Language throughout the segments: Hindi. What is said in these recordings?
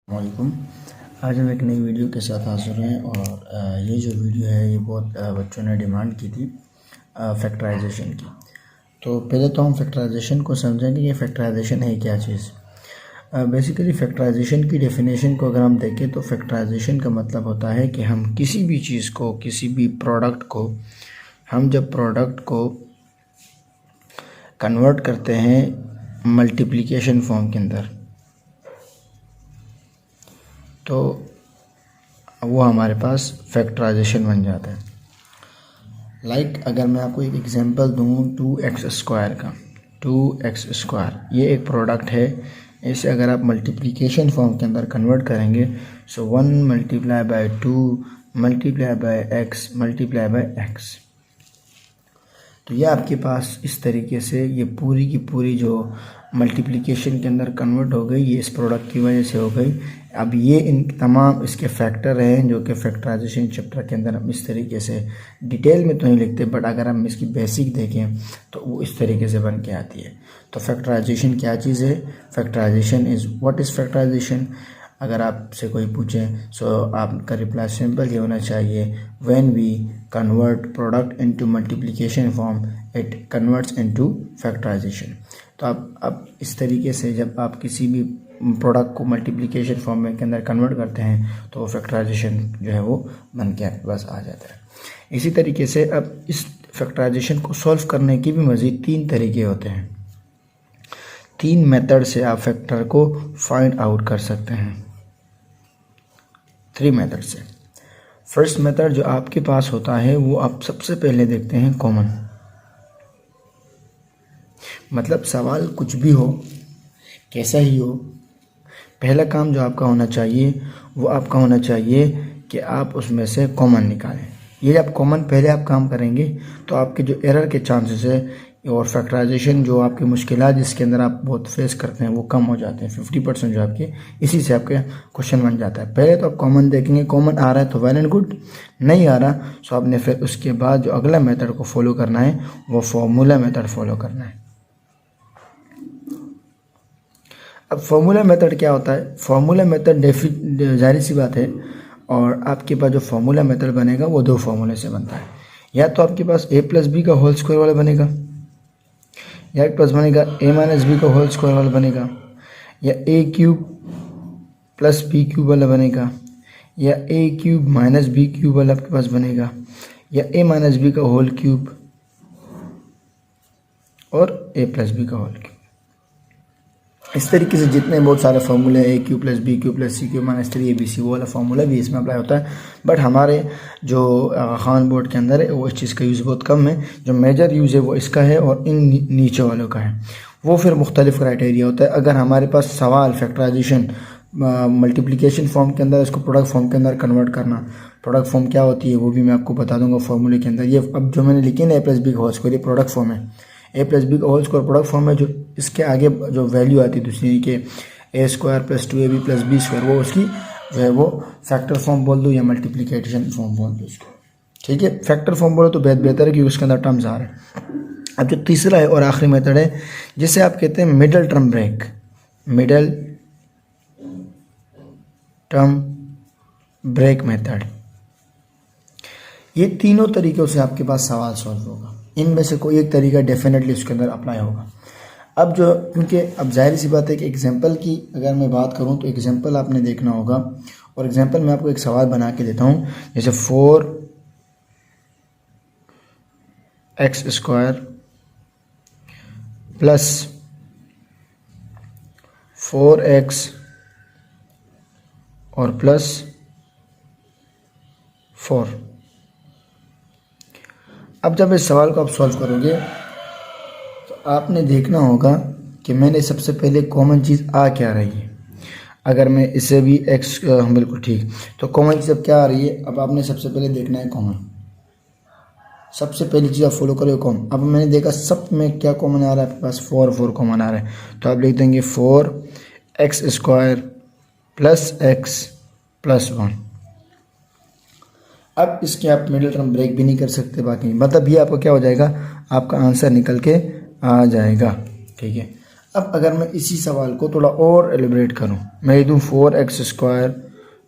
वालेकुम। आज हम एक नई वीडियो के साथ हाजिर हैं और ये जो वीडियो है ये बहुत बच्चों ने डिमांड की थी फैक्टराइजेशन की। तो पहले तो हम फैक्टराइजेशन को समझेंगे कि फैक्टराइजेशन है क्या चीज़। बेसिकली फैक्टराइजेशन की डेफिनेशन को अगर हम देखें तो फैक्टराइजेशन का मतलब होता है कि हम किसी भी चीज़ को, किसी भी प्रोडक्ट को, हम जब प्रोडक्ट को कन्वर्ट करते हैं मल्टीप्लिकेशन फॉर्म के अंदर तो वो हमारे पास फैक्टराइजेशन बन जाता है। अगर मैं आपको एक एग्जांपल दूँ 2x² का, 2x² ये एक प्रोडक्ट है। इसे अगर आप मल्टीप्लिकेशन फॉर्म के अंदर कन्वर्ट करेंगे सो 1 multiply by 2 multiply by x multiply by x, तो ये आपके पास इस तरीके से ये पूरी की पूरी जो मल्टीप्लिकेशन के अंदर कन्वर्ट हो गई, ये इस प्रोडक्ट की वजह से हो गई। अब ये इन तमाम इसके फैक्टर हैं जो कि फैक्टराइजेशन चैप्टर के अंदर हम इस तरीके से डिटेल में तो नहीं लिखते, बट अगर हम इसकी बेसिक देखें तो वो इस तरीके से बन के आती है। तो फैक्टराइजेशन क्या चीज़ है? Factorisation is what is factorisation. अगर आपसे कोई पूछे सो आपका रिप्लाई सिंपल ये होना चाहिए, when we convert product into multiplication form it converts into factorisation. तो अब इस तरीके से जब आप किसी भी प्रोडक्ट को मल्टीप्लिकेशन फॉर्म में के अंदर कन्वर्ट करते हैं तो फैक्टराइजेशन जो है वो बन के बस आ जाता है। इसी तरीके से अब इस फैक्टराइजेशन को सॉल्व करने की भी मज़ीद 3 तरीके होते हैं। 3 मेथड से आप फैक्टर को फाइंड आउट कर सकते हैं, 3 मेथड से। फर्स्ट मेथड जो आपके पास होता है वो आप सबसे पहले देखते हैं कॉमन। मतलब सवाल कुछ भी हो, कैसा ही हो, पहला काम जो आपका होना चाहिए वो आपका होना चाहिए कि आप उसमें से कॉमन निकालें। ये आप कॉमन पहले आप काम करेंगे तो आपके जो एरर के चांसेस है और फैक्टराइजेशन जो आपकी मुश्किलात जिसके अंदर आप बहुत फेस करते हैं वो कम हो जाते हैं। 50% जो आपके इसी से आपके क्वेश्चन बन जाता है। पहले तो आप कॉमन देखेंगे, कॉमन आ रहा है तो वेल एंड गुड, नहीं आ रहा तो आपने फिर उसके बाद जो अगला मेथड को फॉलो करना है वो फार्मूला मेथड फॉलो करना है। अब फार्मूला मेथड क्या होता है? फार्मूला मेथड जाहिर सी बात है, और आपके पास जो फार्मूला मेथड बनेगा वो 2 फार्मूले से बनता है। या तो आपके पास a प्लस बी का होल स्क्वायर वाला बनेगा, या एक पास बनेगा a माइनस बी का होल स्क्वायर वाला बनेगा, या a cube plus b cube वाला बनेगा, या a cube minus b cube वाला आपके पास बनेगा, या a माइनस बी का होल क्यूब और a प्लस बी का होल क्यूब। इस तरीके से जितने बहुत सारे फार्मूले a cube plus b cube plus C Q minus 3abc वो वाला फार्मूला भी इसमें अप्लाई होता है। बट हमारे जो खान बोर्ड के अंदर है वो इस चीज़ का यूज़ बहुत कम है। जो मेजर यूज़ है वो इसका है और इन नीचे वालों का है। वो फिर मुख्तलिफ क्राइटेरिया होता है। अगर हमारे पास सवाल फैक्टराइजेशन मल्टीप्लिकेशन फॉर्म के अंदर इसको प्रोडक्ट फॉर्म के अंदर कन्वर्ट करना, प्रोडक्ट फॉर्म क्या होती है वो भी मैं आपको बता दूंगा फार्मूले के अंदर। ये अब जो मैंने लिखी ना ए प्लस बी का होल स्क्वायर, ये प्रोडक्ट फॉर्म है। ए प्लस बी का होल स्क्वायर प्रोडक्ट फॉर्म है। जो इसके आगे जो वैल्यू आती है दूसरी के a square plus 2ab plus b square, वो उसकी जो है वो फैक्टर फॉर्म बोल दो या मल्टीप्लिकेशन फॉर्म बोल दो उसको। ठीक है, फैक्टर फॉर्म बोलो तो बेहतर है क्योंकि उसके अंदर टर्म्स आ रहे हैं। अब जो तीसरा है और आखिरी मेथड है जिसे आप कहते हैं middle term break, middle term break method. ये तीनों तरीक़ों से आपके पास सवाल सॉल्व होगा। इनमें से कोई एक तरीका डेफिनेटली उसके अंदर अप्लाई होगा। अब जो क्योंकि अब जाहिर सी बात है कि एग्जांपल की अगर मैं बात करूं तो एग्जांपल आपने देखना होगा, और एग्जांपल मैं आपको एक सवाल बना के देता हूं। जैसे 4x² प्लस 4x और प्लस 4। अब जब इस सवाल को आप सॉल्व करोगे तो आपने देखना होगा कि मैंने सबसे पहले कॉमन चीज़ आ क्या रही है। अगर मैं इसे भी x बिल्कुल ठीक, तो कॉमन चीज़ अब क्या आ रही है? अब आपने सबसे पहले देखना है कॉमन। सबसे पहली चीज़ आप फॉलो करोगे कॉमन। अब मैंने देखा सब में क्या कॉमन आ रहा है आपके पास, 4 कॉमन आ रहा है, तो आप लिख देंगे 4x² प्लस x प्लस 1। अब इसके आप मिडिल टर्म ब्रेक भी नहीं कर सकते, बाकी मतलब ये आपका क्या हो जाएगा, आपका आंसर निकल के आ जाएगा। ठीक है, अब अगर मैं इसी सवाल को थोड़ा और एलिब्रेट करूं, मैं दूँ 4x²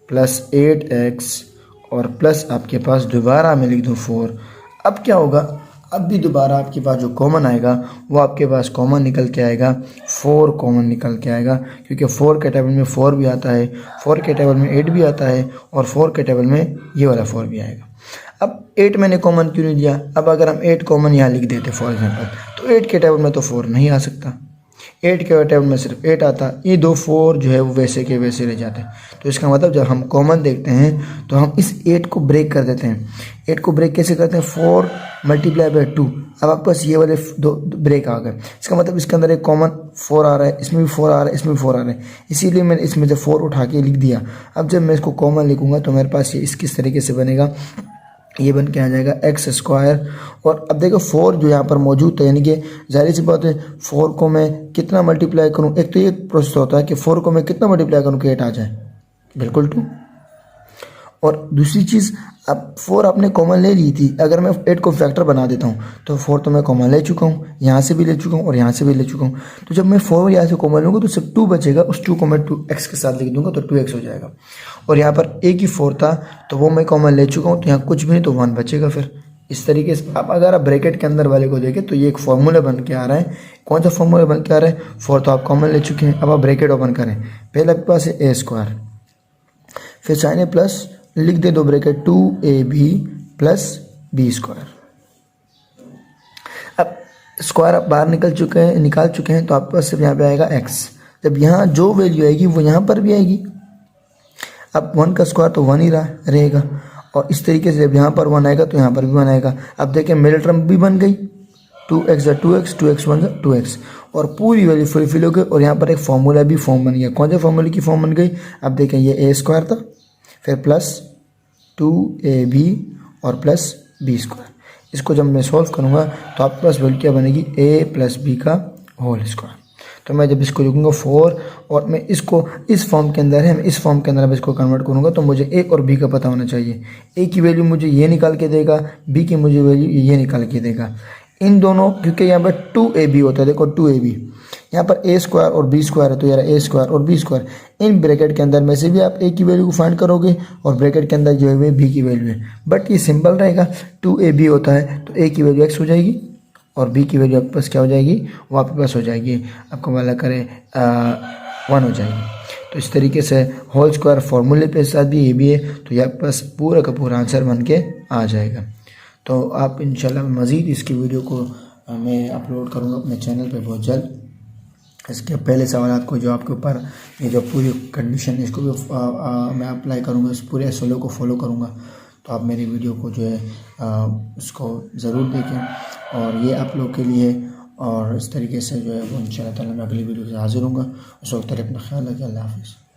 प्लस 8x और प्लस आपके पास दोबारा मैं लिख दूँ 4। अब क्या होगा, अब भी दोबारा आपके पास जो कॉमन आएगा वो आपके पास कॉमन निकल के आएगा, 4 कॉमन निकल के आएगा, क्योंकि 4 के टेबल में 4 भी आता है, 4 के टेबल में 8 भी आता है और 4 के टेबल में ये वाला 4 भी आएगा। अब 8 मैंने कॉमन क्यों नहीं दिया, अब अगर हम 8 कॉमन यहाँ लिख देते फॉर एग्जांपल, तो 8 के टेबल में तो 4 नहीं आ सकता, 8 के टेबल में सिर्फ 8 आता, ये दो 4 जो है वो वैसे के वैसे रह जाते हैं। तो इसका मतलब जब हम कॉमन देखते हैं तो हम इस 8 को ब्रेक कर देते हैं। 8 को ब्रेक कैसे करते हैं, 4 मल्टीप्लाई बाय 2। अब आपके पास ये वाले दो ब्रेक आ गए, इसका मतलब इसके अंदर एक कॉमन 4 आ रहा है, इसमें भी 4 आ रहा है, इसमें भी 4 आ रहा है, इसीलिए मैंने इसमें से 4 उठा के लिख दिया। अब जब मैं इसको कॉमन लिखूंगा तो मेरे पास ये इस किस तरीके से बनेगा, ये बन के आ जाएगा x²। और अब देखो 4 जो यहाँ पर मौजूद है, यानी कि जाहिर सी बात है 4 को मैं कितना मल्टीप्लाई करूँ, एक तो ये प्रोसेस होता है कि 4 को मैं कितना मल्टीप्लाई करूँ कि 8 आ जाए, बिल्कुल 2। और दूसरी चीज़, अब 4 आपने कॉमन ले ली थी, अगर मैं 8 को फैक्टर बना देता हूँ तो 4 तो मैं कॉमन ले चुका हूँ, यहाँ से भी ले चुका हूँ और यहाँ से भी ले चुका हूँ। तो जब मैं 4 यहाँ से कॉमन लूँगा तो सिर्फ 2 बचेगा, उस 2 को मैं 2x के साथ लिख दूंगा तो 2x हो जाएगा। और यहाँ पर एक ही 4 था तो वो मैं कॉमन ले चुका हूँ, तो यहाँ कुछ भी नहीं तो 1 बचेगा। फिर इस तरीके से अब अगर आप ब्रैकेट के अंदर वाले को देखें तो ये एक फॉर्मूला बन के आ रहा है। कौन सा फॉर्मूला बन के आ रहा है, 4 तो आप कॉमन ले चुके हैं। अब आप ब्रैकेट ओपन करें, पहले आपके पास है a², फिर साइन ए प्लस लिख दे दो ब्रैकेट 2ab प्लस b²। अब स्क्वायर आप बाहर निकाल चुके हैं तो आपके पास सिर्फ यहाँ पे आएगा x। जब यहाँ जो वैल्यू आएगी वो यहाँ पर भी आएगी। अब 1 का स्क्वायर तो 1 ही रहेगा, और इस तरीके से जब यहाँ पर 1 आएगा तो यहाँ पर भी 1 आएगा। अब देखें मिडिल टर्म भी बन गई, 2x 2x 2x 1 2x, और पूरी वैल्यू फुलफिल हो गई। और यहाँ पर एक फार्मूला भी फॉर्म बन गया। कौन से फार्मूले की फॉर्म बन गई, अब देखें ये a² था, फिर प्लस 2ab और प्लस b²। इसको जब मैं सॉल्व करूँगा तो आपके पास वैल्यू क्या बनेगी, a प्लस b का होल स्क्वायर। तो मैं जब इसको लिखूँगा 4 और मैं इसको इस फॉर्म के अंदर है, मैं इस फॉर्म के अंदर अब इसको कन्वर्ट करूँगा तो मुझे a और b का पता होना चाहिए। a की वैल्यू मुझे ये निकाल के देगा, b की मुझे वैल्यू ये निकाल के देगा। इन दोनों, क्योंकि यहाँ पर 2ab होता है, देखो 2ab, यहाँ पर a² और b² है तो यार a² और b²। इन ब्रैकेट के अंदर में से भी आप a की वैल्यू को फाइंड करोगे और ब्रैकेट के अंदर जो है b की वैल्यू है, बट ये सिंपल रहेगा। 2ab होता है तो a की वैल्यू x हो जाएगी और b की वैल्यू आपके पास क्या हो जाएगी, वो आपके पास हो जाएगी, आपको वाला करे 1 हो जाएगी। तो इस तरीके से होल स्क्वायर फार्मूले पे साथ भी ये भी है, तो ये आपके पास पूरा का पूरा आंसर बन के आ जाएगा। तो आप इंशाल्लाह मज़ीद इसकी वीडियो को मैं अपलोड करूँगा अपने चैनल पे बहुत जल्द। इसके पहले सवाल को जो आपके ऊपर ये जो पूरी कंडीशन है इसको भी मैं अप्लाई करूँगा, इस पूरे SLO को फॉलो करूँगा। तो आप मेरी वीडियो को जो है उसको ज़रूर देखें और ये आप लोग के लिए, और इस तरीके से जो है वो इंशाल्लाह ताला मैं अगली वीडियो से हाजिर होऊंगा। उस वक्त तक अपना ख्याल रखिए। अल्लाह हाफ़िज़।